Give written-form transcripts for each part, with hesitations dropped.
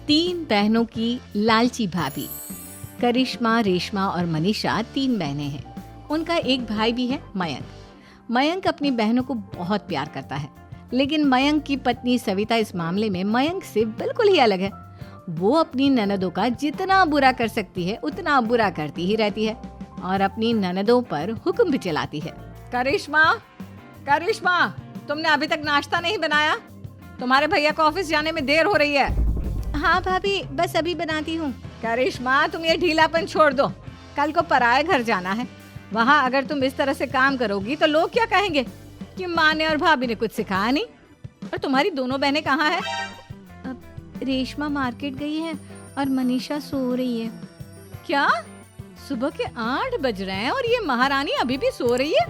तीन बहनों की लालची भाभी। करिश्मा, रेशमा और मनीषा तीन बहनें हैं। उनका एक भाई भी है, मयंक। मयंक अपनी बहनों को बहुत प्यार करता है, लेकिन मयंक की पत्नी सविता इस मामले में मयंक से बिल्कुल ही अलग है। वो अपनी ननदों का जितना बुरा कर सकती है उतना बुरा करती ही रहती है और अपनी ननदों पर हुक्म भी चलाती है। करिश्मा, करिश्मा, तुमने अभी तक नाश्ता नहीं बनाया? तुम्हारे भैया को ऑफिस जाने में देर हो रही है। हाँ भाभी, बस अभी बनाती हूँ। करिश्मा, तुम ये ढीलापन छोड़ दो। कल को पराए घर जाना है। वहाँ अगर तुम इस तरह से काम करोगी तो लोग क्या कहेंगे कि माँ ने और भाभी ने कुछ सिखाया नहीं। और तुम्हारी दोनों बहनें कहाँ है? अब रेशमा मार्केट गई है और मनीषा सो रही है। क्या? सुबह के 8 बज रहे हैं और ये महारानी अभी भी सो रही है?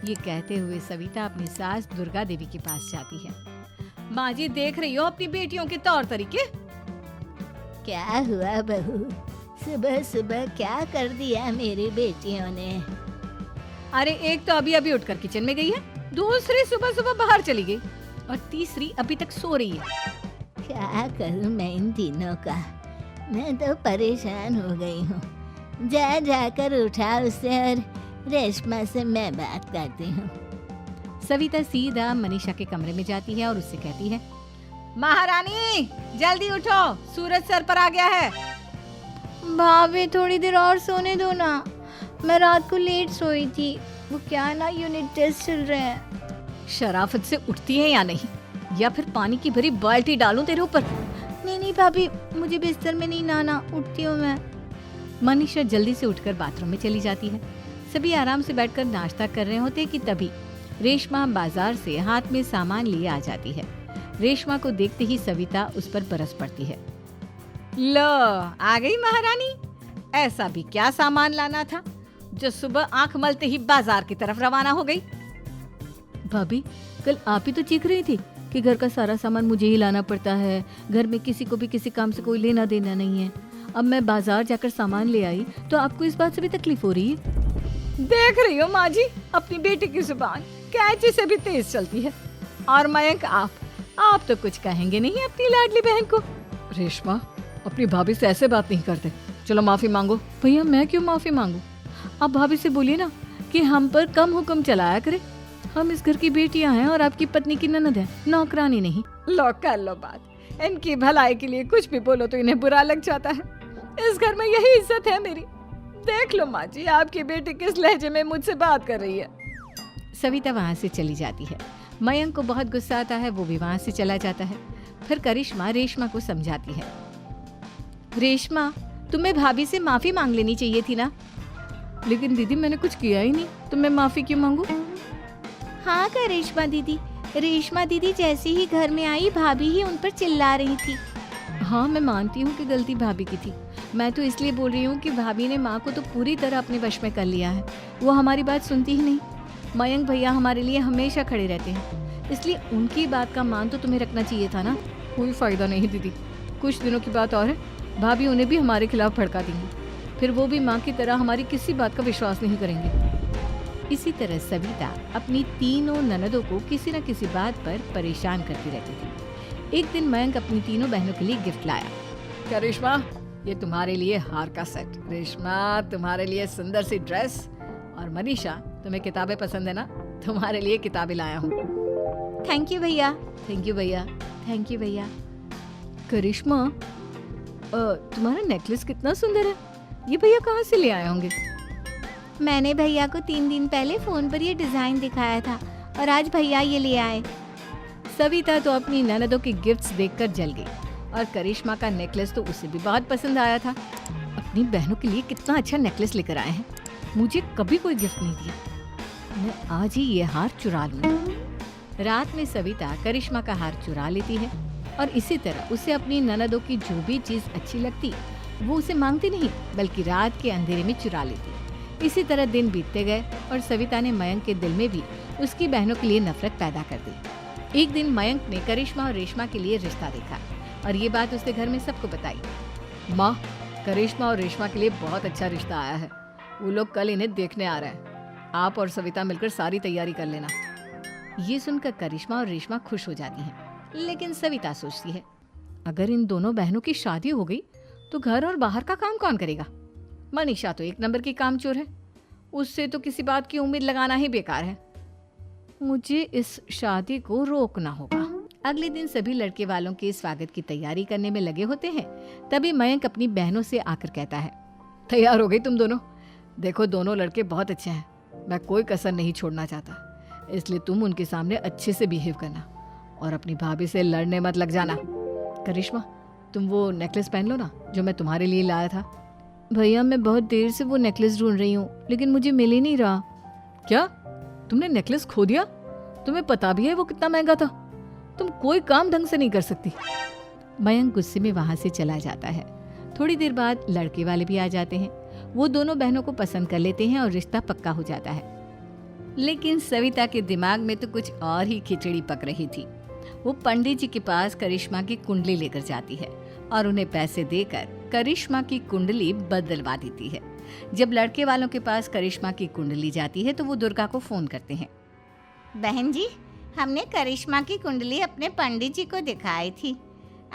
ये कहते हुए सविता अपनी सास दुर्गा देवी के पास जाती है। माँ जी, देख रही हो अपनी बेटियों के तौर तरीके? क्या हुआ बहू, सुबह सुबह क्या कर दिया मेरी बेटियों ने? अरे एक तो अभी अभी उठकर किचन में गई है, दूसरी सुबह सुबह बाहर चली गई और तीसरी अभी तक सो रही है। क्या करूं मैं इन तीनों का, मैं तो परेशान हो गई हूँ। जा जाकर उठा उसे और रेशमा से मैं बात करती हूँ। सविता सीधा मनीषा के कमरे में जाती है और उससे कहती है, महारानी जल्दी उठो, सूरज सर पर आ गया है। भाभी थोड़ी देर और सोने दो ना, मैं रात को लेट सोई थी। वो क्या ना, यूनिट टेस्ट चल रहे हैं। शराफत से उठती है या नहीं, या फिर पानी की भरी बाल्टी डालूं तेरे ऊपर? नहीं नहीं भाभी, मुझे बिस्तर में नहीं नहाना, उठती हूँ मैं। मनीषा जल्दी से उठकर बाथरूम में चली जाती है। सभी आराम से बैठकर नाश्ता कर रहे होते कि तभी रेशमा बाजार से हाथ में सामान लिए आ जाती है। रेशमा को देखते ही सविता उस पर बरस पड़ती है। लो, आ गई महारानी। ऐसा भी क्या सामान लाना था जो सुबह आंख मलते ही बाजार की तरफ रवाना हो गई? भाभी, कल आप ही तो चीख रही थी कि घर का सारा सामान मुझे ही लाना पड़ता है, घर में किसी को भी किसी काम से कोई लेना देना नहीं है। अब मैं बाजार जाकर सामान ले आई तो आपको इस बात से भी तकलीफ हो रही है? देख रही हो माँ जी, अपनी बेटी की जुबान कैंची से भी तेज चलती है। और मयंक, आप तो कुछ कहेंगे नहीं अपनी लाडली बहन को? रेशमा, अपनी भाभी से ऐसे बात नहीं करते। चलो माफी मांगो। भैया, मैं क्यों माफी मांगू? आप भाभी से बोलिए ना कि हम पर कम हुक्म चलाया करे। हम इस घर की बेटियां हैं और आपकी पत्नी की ननद है, नौकरानी नहीं। लो कर लो बात। इनकी भलाई के लिए कुछ भी बोलो तो इन्हें बुरा लग जाता है। इस घर में यही इज्जत है मेरी। देख लो माँ जी, आपकी बेटी किस लहजे में मुझसे बात कर रही है। सविता वहाँ से चली जाती है। मयंक को बहुत गुस्सा आता है, वो भी वहाँ से चला जाता है। फिर करिश्मा रेशमा को समझाती है, रेशमा, तुम्हें भाभी से माफी मांग लेनी चाहिए थी ना। लेकिन दीदी, मैंने कुछ किया ही नहीं, तो मैं माफी क्यों मांगू? हाँ करिश्मा दीदी, रेशमा दीदी जैसे ही घर में आई भाभी ही उन पर चिल्ला रही थी। हाँ, मैं मानती हूँ कि गलती भाभी की थी। मैं तो इसलिए बोल रही हूँ कि भाभी ने माँ को तो पूरी तरह अपने वश में कर लिया है। वो हमारी बात सुनती ही नहीं। मयंक भैया हमारे लिए हमेशा खड़े रहते हैं, इसलिए उनकी बात का मान तो तुम्हें रखना चाहिए था ना। कोई फायदा नहीं दीदी, कुछ दिनों की बात और है, भाभी उन्हें भी हमारे खिलाफ भड़का देंगी। फिर वो भी माँ की तरह हमारी किसी बात का विश्वास नहीं करेंगे। इसी तरह सविता अपनी तीनों ननदों को किसी न किसी बात पर परेशान करती रहती थी। एक दिन मयंक अपनी तीनों बहनों के लिए गिफ्ट लाया। क्या रेशमा, ये तुम्हारे लिए हार का सेट। रेशमा, तुम्हारे लिए सुंदर सी ड्रेस। और मनीषा, तुम्हें किताबें पसंद है ना, तुम्हारे लिए किताबें लाया हूँ। थैंक यू भैया। थैंक यू भैया। थैंक यू भैया। करिश्मा, तुम्हारा नेकलेस कितना सुंदर है, ये भैया कहाँ से ले आए होंगे? मैंने भैया को 3 दिन पहले फोन पर ये डिजाइन दिखाया था और आज भैया ये ले आए। सविता तो अपनी ननदों की गिफ्ट्स देखकर जल गई और करिश्मा का नेकलेस तो उसे भी बहुत पसंद आया था। अपनी बहनों के लिए कितना अच्छा नेकलेस लेकर आए हैं, मुझे कभी कोई गिफ्ट नहीं दिया। मैं आज ही ये हार चुरा लूंगी। रात में सविता करिश्मा का हार चुरा लेती है और इसी तरह उसे अपनी ननदों की जो भी चीज अच्छी लगती वो उसे मांगती नहीं, बल्कि रात के अंधेरे में चुरा लेती। इसी तरह दिन बीतते गए और सविता ने मयंक के दिल में भी उसकी बहनों के लिए नफरत पैदा कर दी। एक दिन मयंक ने करिश्मा और रेशमा के लिए रिश्ता देखा और ये बात उसने घर में सबको बताई। माँ, करिश्मा और रेशमा के लिए बहुत अच्छा रिश्ता आया है, वो लोग कल इन्हें देखने आ रहे हैं। आप और सविता मिलकर सारी तैयारी कर लेना। ये सुनकर करिश्मा और रेशमा खुश हो जाती हैं, लेकिन सविता सोचती है, अगर इन दोनों बहनों की शादी हो गई तो घर और बाहर का काम कौन करेगा? मनीषा तो एक नंबर की कामचोर है, उससे तो किसी बात की उम्मीद लगाना ही बेकार है। मुझे इस शादी को रोकना होगा। अगले दिन सभी लड़के वालों के स्वागत की तैयारी करने में लगे होते हैं। तभी मयंक अपनी बहनों से आकर कहता है, तैयार हो गई तुम दोनों? देखो दोनों लड़के बहुत अच्छे हैं, मैं कोई कसर नहीं छोड़ना चाहता, इसलिए तुम उनके सामने अच्छे से बिहेव करना और अपनी भाभी से लड़ने मत लग जाना। करिश्मा, तुम वो नेकलेस पहन लो ना जो मैं तुम्हारे लिए लाया था। भैया मैं बहुत देर से वो नेकलेस ढूंढ रही हूँ, लेकिन मुझे मिल ही नहीं रहा। क्या तुमने नेकलेस खो दिया? तुम्हें पता भी है वो कितना महंगा था? तुम कोई काम ढंग से नहीं कर सकती। मयंक गुस्से में वहां से चला जाता है। थोड़ी देर बाद लड़के वाले भी आ जाते हैं। वो दोनों बहनों को पसंद कर लेते हैं और रिश्ता पक्का हो जाता है। लेकिन सविता के दिमाग में तो कुछ और ही खिचड़ी पक रही थी। वो पंडित जी के पास करिश्मा की कुंडली लेकर जाती है और उन्हें पैसे देकर करिश्मा की कुंडली बदलवा देती है। जब लड़के वालों के पास करिश्मा की कुंडली जाती है तो वो दुर्गा को फोन करते हैं। बहन जी, हमने करिश्मा की कुंडली अपने पंडित जी को दिखाई थी।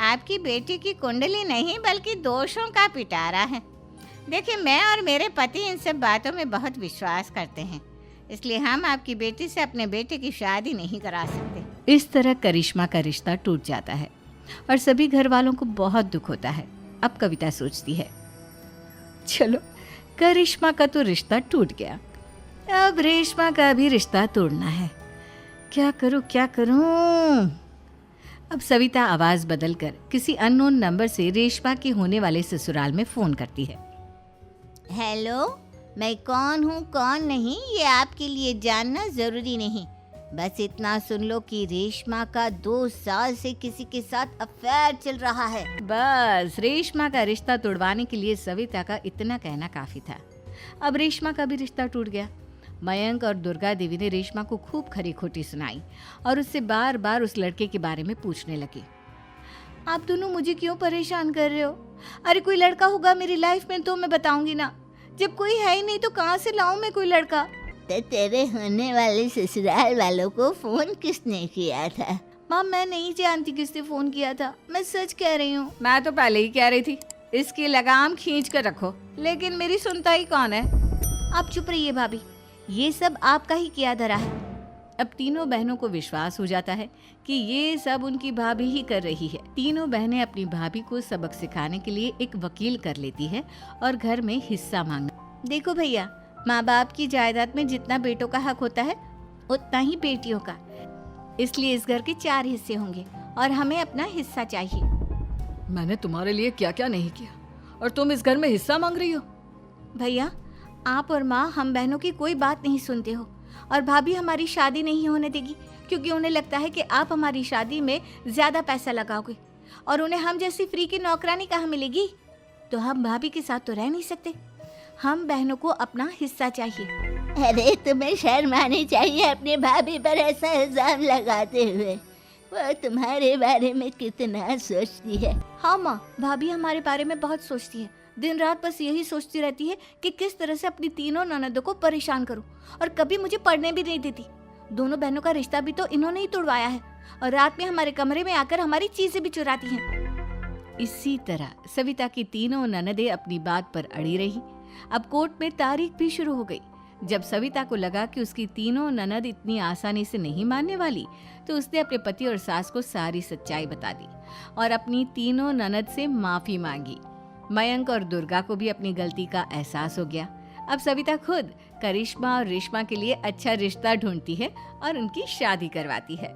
आपकी बेटी की कुंडली नहीं बल्कि दोषों का पिटारा है। देखिए, मैं और मेरे पति इन सब बातों में बहुत विश्वास करते हैं, इसलिए हम आपकी बेटी से अपने बेटे की शादी नहीं करा सकते। इस तरह करिश्मा का रिश्ता टूट जाता है और सभी घर वालों को बहुत दुख होता है। अब कविता सोचती है, चलो करिश्मा का तो रिश्ता टूट गया, अब रेशमा का भी रिश्ता तोड़ना है। क्या करूं? अब सविता आवाज बदलकर किसी अननोन नंबर से रेशमा के होने वाले ससुराल में फोन करती है। हेलो, मैं कौन हूँ कौन नहीं ये आपके लिए जानना जरूरी नहीं, बस इतना सुन लो कि रेशमा का 2 साल से किसी के साथ अफेयर चल रहा है। बस रेशमा का रिश्ता तोड़वाने के लिए सविता का इतना कहना काफी था। अब रेशमा का भी रिश्ता टूट गया। मयंक और दुर्गा देवी ने रेशमा को खूब खरी खोटी सुनाई और उससे बार बार उस लड़के के बारे में पूछने लगे। आप दोनों मुझे क्यों परेशान कर रहे हो? अरे कोई लड़का होगा मेरी लाइफ में तो मैं बताऊंगी ना, जब कोई है ही नहीं तो कहाँ से लाऊं मैं कोई लड़का? तो तेरे होने वाले ससुराल वालों को फोन किसने किया था? माँ मैं नहीं जानती किसने फोन किया था, मैं सच कह रही हूँ। मैं तो पहले ही कह रही थी इसकी लगाम खींच कर रखो, लेकिन मेरी सुनता ही कौन है। आप चुप रहिए भाभी, ये सब आपका ही किया धरा है। अब तीनों बहनों को विश्वास हो जाता है कि ये सब उनकी भाभी ही कर रही है। तीनों बहनें अपनी भाभी को सबक सिखाने के लिए एक वकील कर लेती है और घर में हिस्सा मांगना। देखो भैया, माँ बाप की जायदाद में जितना बेटों का हक होता है उतना ही बेटियों का, इसलिए इस घर के 4 हिस्से होंगे और हमें अपना हिस्सा चाहिए। मैंने तुम्हारे लिए क्या क्या नहीं किया और तुम इस घर में हिस्सा मांग रही हो? भैया, आप और माँ हम बहनों की कोई बात नहीं सुनते हो और भाभी हमारी शादी नहीं होने देगी क्योंकि उन्हें लगता है कि आप हमारी शादी में ज्यादा पैसा लगाओगे और उन्हें हम जैसी फ्री की नौकरानी कहाँ मिलेगी। तो हम भाभी के साथ तो रह नहीं सकते, हम बहनों को अपना हिस्सा चाहिए। अरे तुम्हें शर्म आनी चाहिए अपने भाभी पर ऐसा इल्जाम लगाते हुए। वो तुम्हारे बारे में कितना सोचती है। हाँ माँ, भाभी हमारे बारे में बहुत सोचती है, दिन रात बस यही सोचती रहती है कि किस तरह से अपनी तीनों ननदों को परेशान करूं और कभी मुझे पढ़ने भी नहीं देती। दोनों बहनों का रिश्ता भी तो इन्होंने ही तोड़वाया है और रात में हमारे कमरे में आकर हमारी चीजें भी चुराती हैं। इसी तरह सविता की तीनों ननदें अपनी बात पर अड़ी रही। अब कोर्ट में तारीख भी शुरू हो गई। जब सविता को लगा कि उसकी तीनों ननद इतनी आसानी से नहीं मानने वाली, तो उसने अपने पति और सास को सारी सच्चाई बता दी और अपनी तीनों ननद से माफी मांगी। मयंक और दुर्गा को भी अपनी गलती का एहसास हो गया। अब सविता खुद करिश्मा और रेशमा के लिए अच्छा रिश्ता ढूंढती है और उनकी शादी करवाती है।